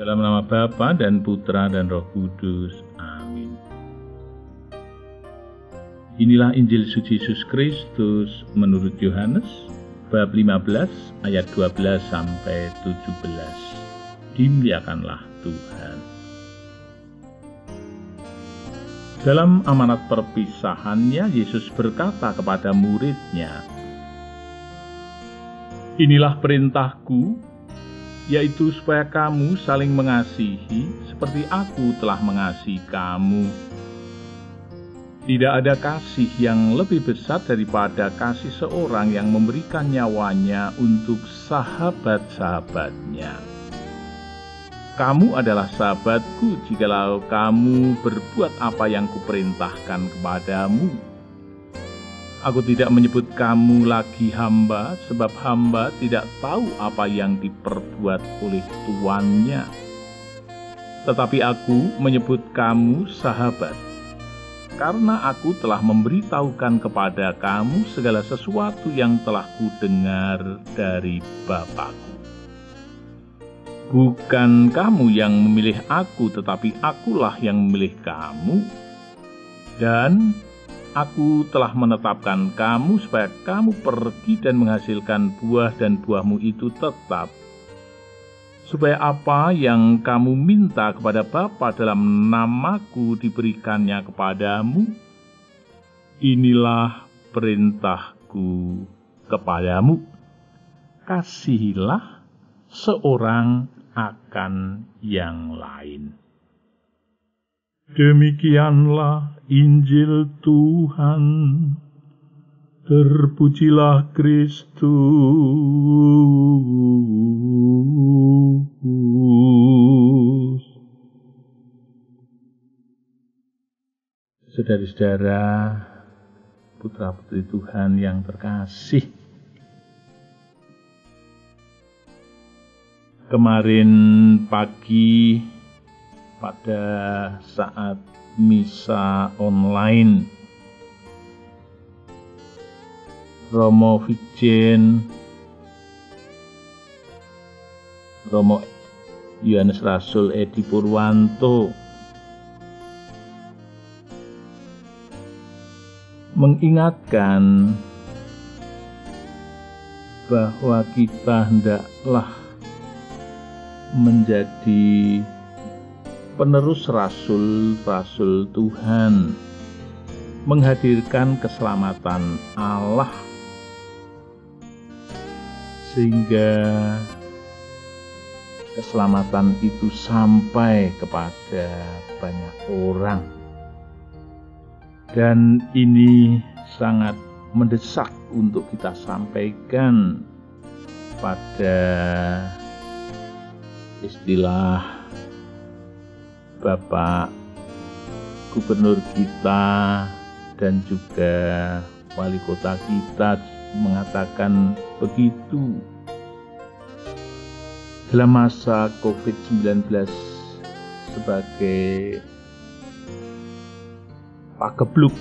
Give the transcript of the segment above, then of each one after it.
Dalam nama Bapa dan Putra dan Roh Kudus. Amin. Inilah Injil suci Yesus Kristus menurut Yohanes bab 15 ayat 12 sampai 17. Dimuliakanlah Tuhan. Dalam amanat perpisahannya, Yesus berkata kepada murid-Nya, "Inilah perintahku, yaitu supaya kamu saling mengasihi seperti aku telah mengasihi kamu. Tidak ada kasih yang lebih besar daripada kasih seorang yang memberikan nyawanya untuk sahabat-sahabatnya. Kamu adalah sahabatku jikalau kamu berbuat apa yang kuperintahkan kepadamu. Aku tidak menyebut kamu lagi hamba, sebab hamba tidak tahu apa yang diperbuat oleh tuannya. Tetapi aku menyebut kamu sahabat, karena aku telah memberitahukan kepada kamu segala sesuatu yang telah kudengar dari Bapa-Ku. Bukan kamu yang memilih aku, tetapi akulah yang memilih kamu. Dan aku telah menetapkan kamu supaya kamu pergi dan menghasilkan buah, dan buahmu itu tetap. Supaya apa yang kamu minta kepada Bapa dalam namaku diberikannya kepadamu. Inilah perintahku kepadamu. Kasihilah seorang akan yang lain." Demikianlah Injil Tuhan. Terpujilah Kristus. Saudara-saudara, putra-putri Tuhan yang terkasih, kemarin pagi pada saat misa online, Romo Vikjen, Romo Yohanes Rasul Edi Purwanto mengingatkan bahwa kita hendaklah menjadi penerus rasul-rasul Tuhan, menghadirkan keselamatan Allah, sehingga keselamatan itu sampai kepada banyak orang. Dan ini sangat mendesak untuk kita sampaikan pada istilah Bapak Gubernur kita dan juga Wali Kota kita mengatakan begitu. Dalam masa COVID-19 sebagai pagebluk,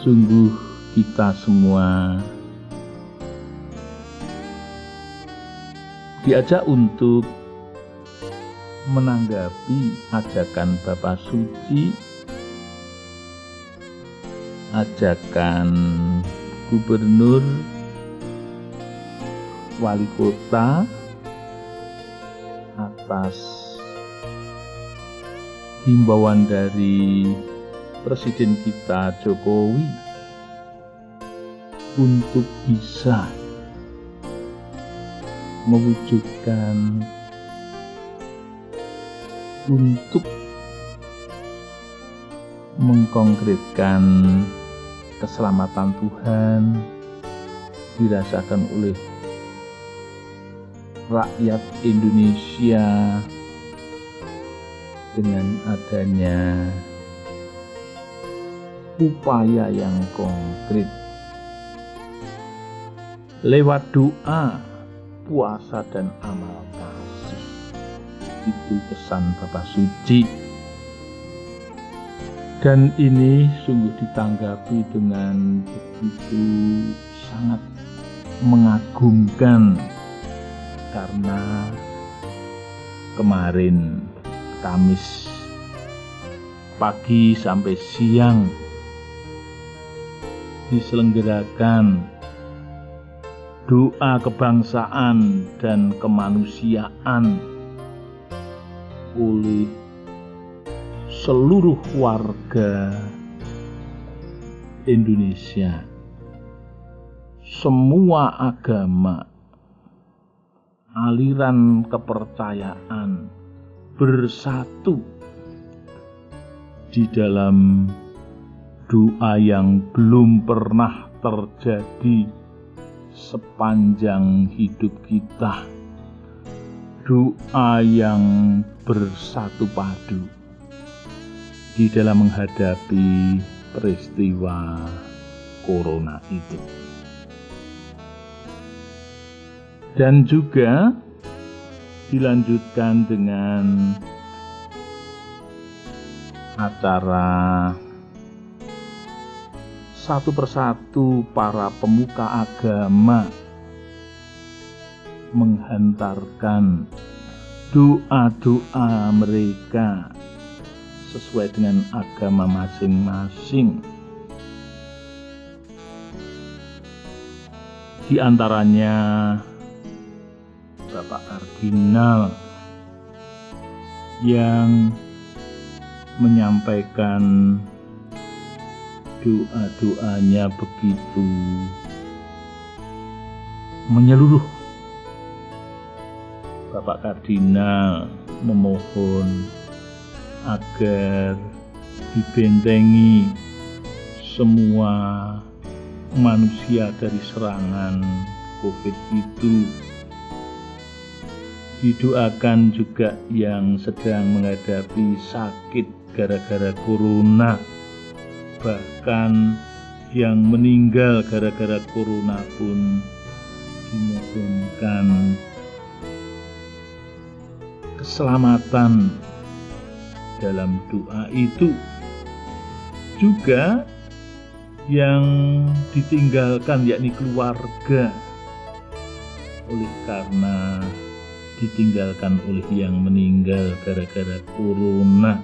sungguh kita semua diajak untuk menanggapi ajakan Bapa Suci, ajakan Gubernur, Wali Kota atas himbauan dari Presiden kita Jokowi untuk bisa mewujudkan, untuk mengkonkretkan keselamatan Tuhan dirasakan oleh rakyat Indonesia dengan adanya upaya yang konkret lewat doa, puasa, dan amal kasih. Itu pesan Bapa Suci. Dan ini sungguh ditanggapi dengan begitu sangat mengagumkan karena kemarin Kamis pagi sampai siang diselenggarakan doa kebangsaan dan kemanusiaan oleh seluruh warga Indonesia. Semua agama, aliran kepercayaan bersatu di dalam doa yang belum pernah terjadi sepanjang hidup kita. Doa yang bersatu padu di dalam menghadapi peristiwa corona itu. Dan juga dilanjutkan dengan acara satu persatu para pemuka agama menghantarkan doa-doa mereka sesuai dengan agama masing-masing. Di antaranya Bapak Kardinal yang menyampaikan doa-doanya begitu menyeluruh. Bapak Kardinal memohon agar dibentengi semua manusia dari serangan COVID itu. Didoakan juga yang sedang menghadapi sakit gara-gara corona, bahkan yang meninggal gara-gara corona pun dimohonkan keselamatan dalam doa itu. Juga yang ditinggalkan yakni keluarga, oleh karena ditinggalkan oleh yang meninggal gara-gara corona.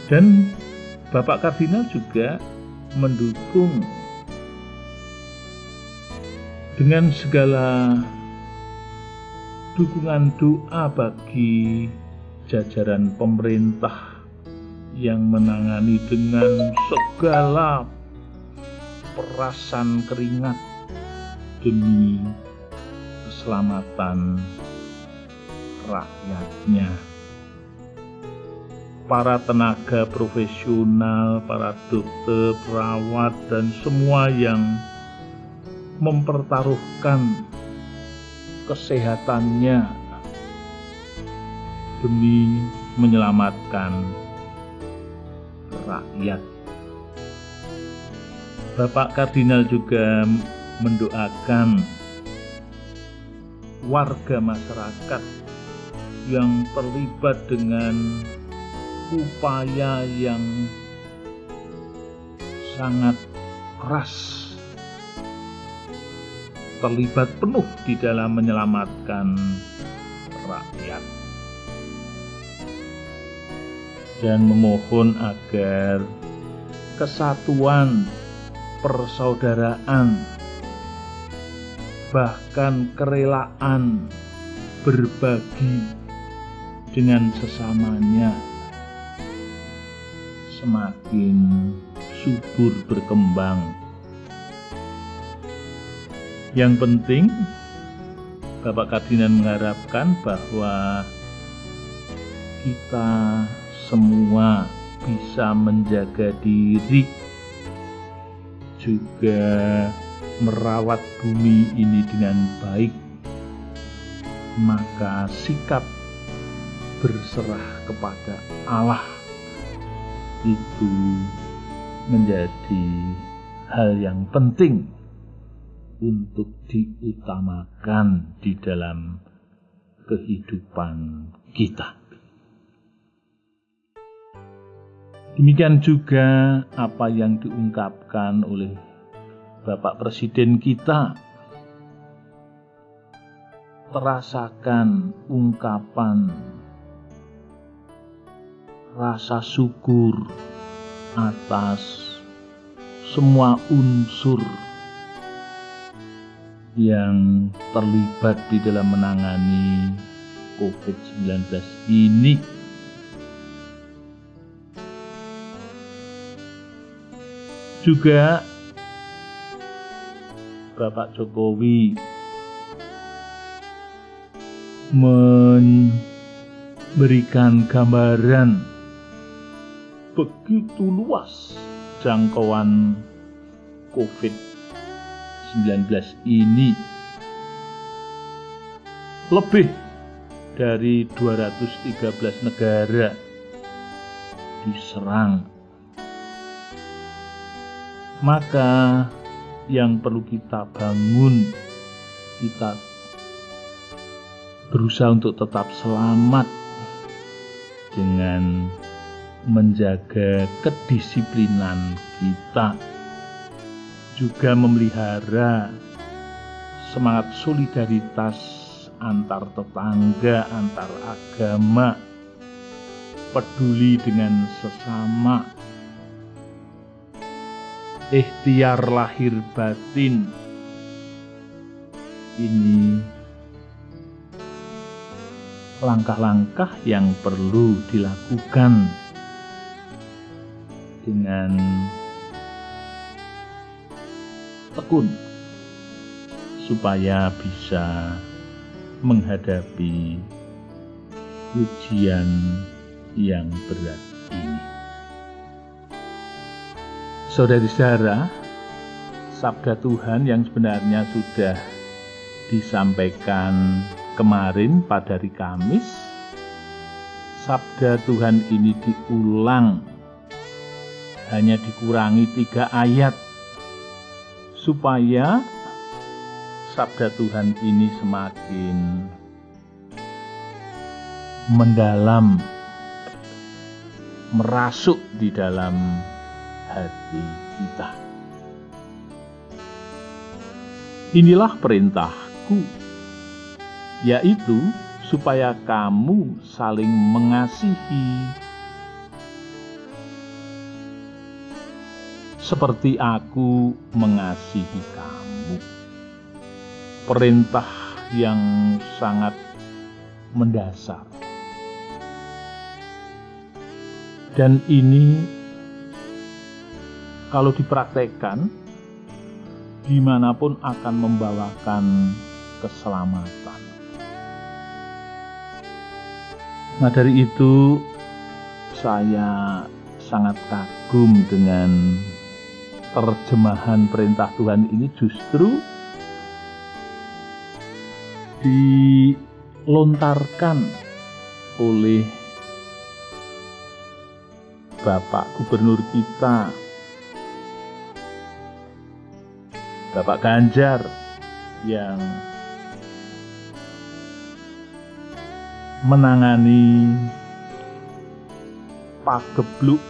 Dan Bapak Kardinal juga mendukung dengan segala dukungan doa bagi jajaran pemerintah yang menangani dengan segala perasan keringat demi keselamatan rakyatnya. Para tenaga profesional, para dokter, perawat, dan semua yang mempertaruhkan kesehatannya demi menyelamatkan rakyat. Bapak Kardinal juga mendoakan warga masyarakat yang terlibat dengan upaya yang sangat keras, terlibat penuh di dalam menyelamatkan rakyat, dan memohon agar kesatuan, persaudaraan, bahkan kerelaan berbagi dengan sesamanya semakin subur berkembang. Yang penting, Bapak Kardinal mengharapkan bahwa kita semua bisa menjaga diri, juga merawat bumi ini dengan baik, maka sikap berserah kepada Allah itu menjadi hal yang penting untuk diutamakan di dalam kehidupan kita. Demikian juga apa yang diungkapkan oleh Bapak Presiden kita terasakan ungkapan rasa syukur atas semua unsur yang terlibat di dalam menangani COVID-19 ini. Juga Bapak Jokowi memberikan gambaran begitu luas jangkauan COVID-19 ini. Lebih dari 213 negara diserang. Maka yang perlu kita bangun, kita berusaha untuk tetap selamat dengan menjaga kedisiplinan kita, juga memelihara semangat solidaritas antar tetangga, antar agama, peduli dengan sesama, ikhtiar lahir batin. Ini langkah-langkah yang perlu dilakukan dengan tekun supaya bisa menghadapi ujian yang berat ini. Saudara-saudara, sabda Tuhan yang sebenarnya sudah disampaikan kemarin pada hari Kamis, sabda Tuhan ini diulang, hanya dikurangi 3 ayat, supaya sabda Tuhan ini semakin mendalam, merasuk di dalam hati kita. Inilah perintahku, yaitu supaya kamu saling mengasihi seperti aku mengasihi kamu. Perintah yang sangat mendasar. Dan ini kalau dipraktekkan, dimanapun akan membawakan keselamatan. Nah, dari itu saya sangat kagum dengan terjemahan perintah Tuhan ini, justru dilontarkan oleh Bapak Gubernur kita, Bapak Ganjar, yang menangani pagebluk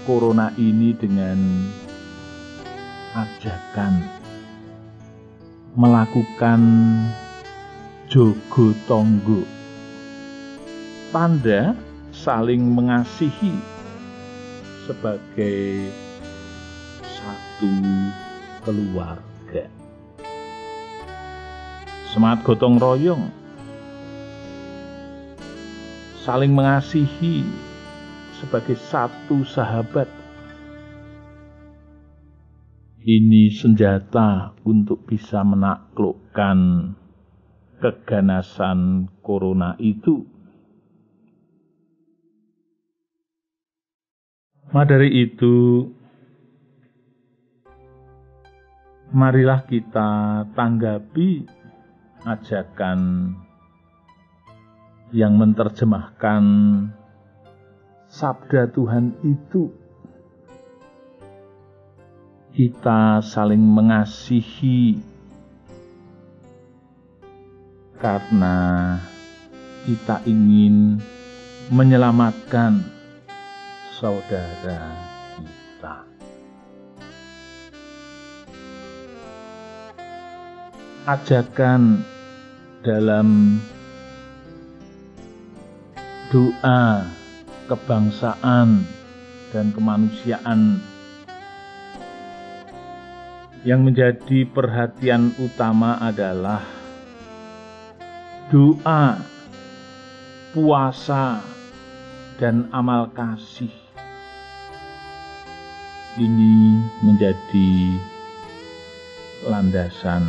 corona ini dengan ajakan melakukan jogo tonggo, tanda saling mengasihi sebagai satu keluarga. Semangat gotong royong, saling mengasihi sebagai satu sahabat. Ini senjata untuk bisa menaklukkan keganasan corona itu. Maka dari itu, marilah kita tanggapi ajakan yang menerjemahkan sabda Tuhan itu. Kita saling mengasihi karena kita ingin menyelamatkan saudara kita. Ajakan dalam doa kebangsaan dan kemanusiaan, yang menjadi perhatian utama adalah doa, puasa, dan amal kasih. Ini menjadi landasan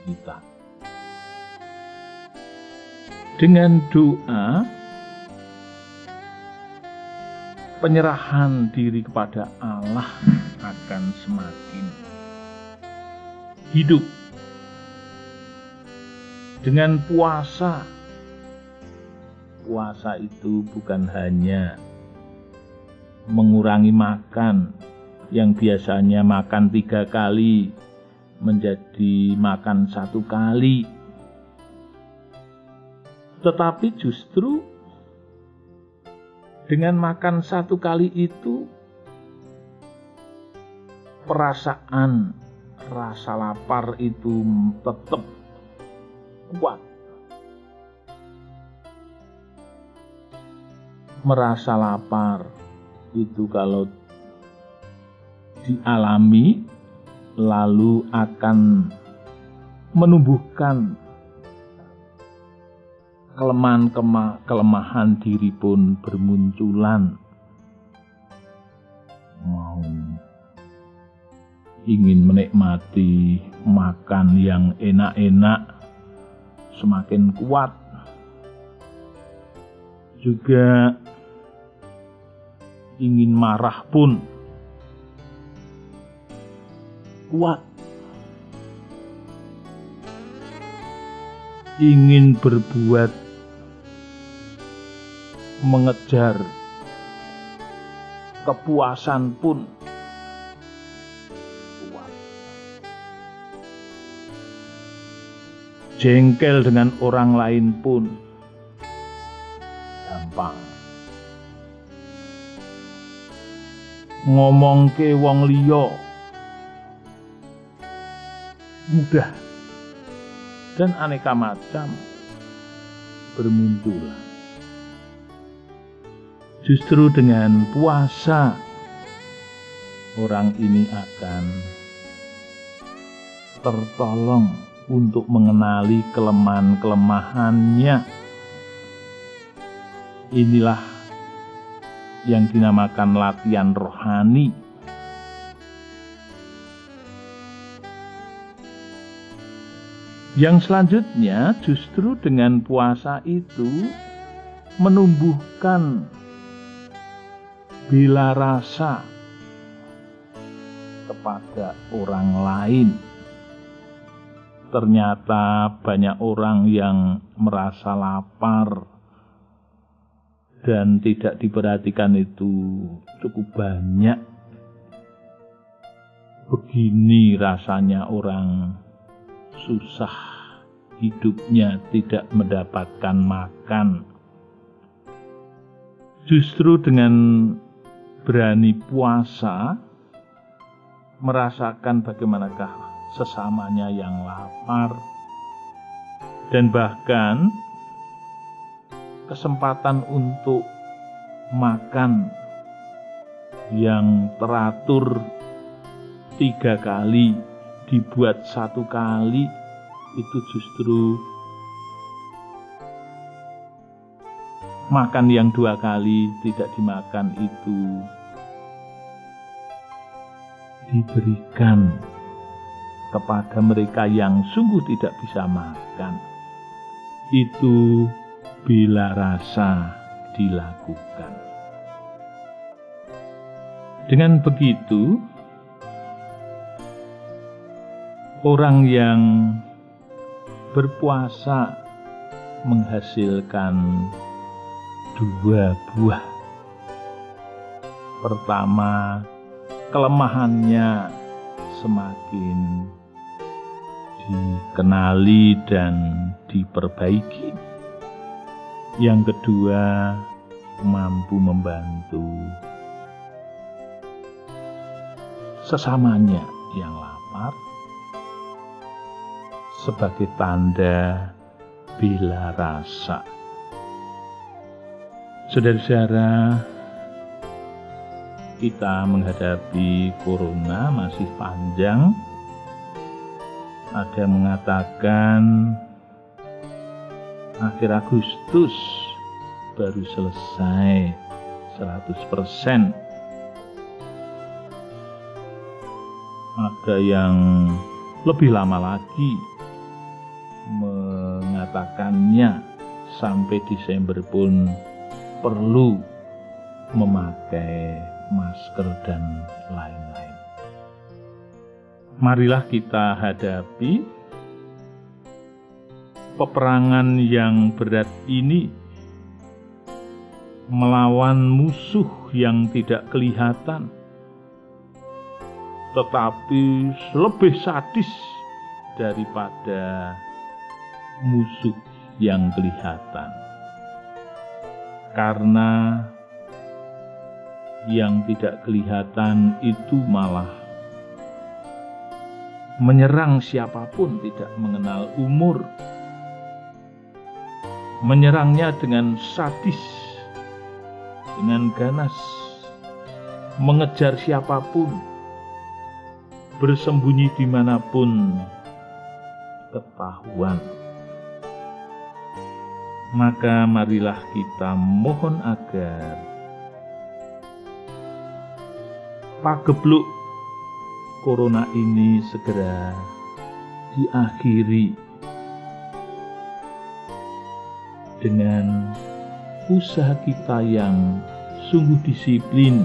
kita. Dengan doa, penyerahan diri kepada Allah akan semakin hidup. Dengan puasa, puasa itu bukan hanya mengurangi makan yang biasanya makan 3 kali menjadi makan 1 kali, tetapi justru dengan makan 1 kali itu perasaan rasa lapar itu tetap kuat. Merasa lapar itu kalau dialami lalu akan menumbuhkan kelemahan diri pun bermunculan. Mau ingin menikmati makan yang enak-enak semakin kuat. Juga ingin marah pun kuat. Ingin berbuat, mengejar kepuasan pun kuat. Jengkel dengan orang lain pun gampang. Ngomong ke wong liya mudah, dan aneka macam bermunculan. Justru dengan puasa, orang ini akan tertolong untuk mengenali kelemahan-kelemahannya. Inilah yang dinamakan latihan rohani. Yang selanjutnya, justru dengan puasa itu menumbuhkan bela rasa kepada orang lain. Ternyata banyak orang yang merasa lapar dan tidak diperhatikan itu cukup banyak. Begini rasanya orang susah hidupnya, tidak mendapatkan makan. Justru dengan berani puasa, merasakan bagaimanakah sesamanya yang lapar, dan bahkan kesempatan untuk makan yang teratur 3 kali dibuat 1 kali, itu justru makan yang 2 kali tidak dimakan itu diberikan kepada mereka yang sungguh tidak bisa makan. Itu bela rasa dilakukan. Dengan begitu, orang yang berpuasa menghasilkan 2 buah. Pertama, kelemahannya semakin dikenali dan diperbaiki. Yang kedua, mampu membantu sesamanya yang lapar, sebagai tanda bela rasa. Saudara-saudara, kita menghadapi corona masih panjang. Ada yang mengatakan akhir Agustus baru selesai 100%. Ada yang lebih lama lagi mengatakannya sampai Desember pun perlu memakai masker dan lain-lain. Marilah kita hadapi peperangan yang berat ini melawan musuh yang tidak kelihatan, tetapi lebih sadis daripada musuh yang kelihatan. Karena yang tidak kelihatan itu malah menyerang siapapun, tidak mengenal umur. Menyerangnya dengan sadis, dengan ganas, mengejar siapapun, bersembunyi dimanapun ketahuan. Maka marilah kita mohon agar pagebluk corona ini segera diakhiri dengan usaha kita yang sungguh disiplin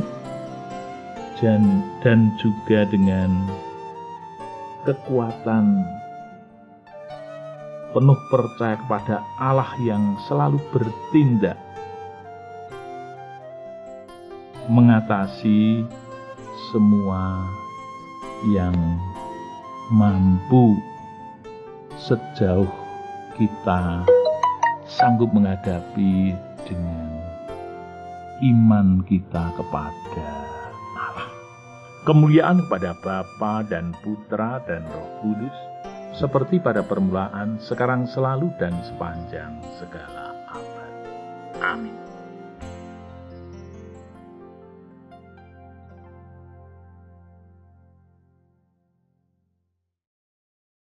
dan juga dengan kekuatan penuh percaya kepada Allah yang selalu bertindak mengatasi semua yang mampu sejauh kita sanggup menghadapi dengan iman kita kepada Allah. Kemuliaan kepada Bapa dan Putra dan Roh Kudus, seperti pada permulaan, sekarang, selalu, dan sepanjang segala abad. Amin.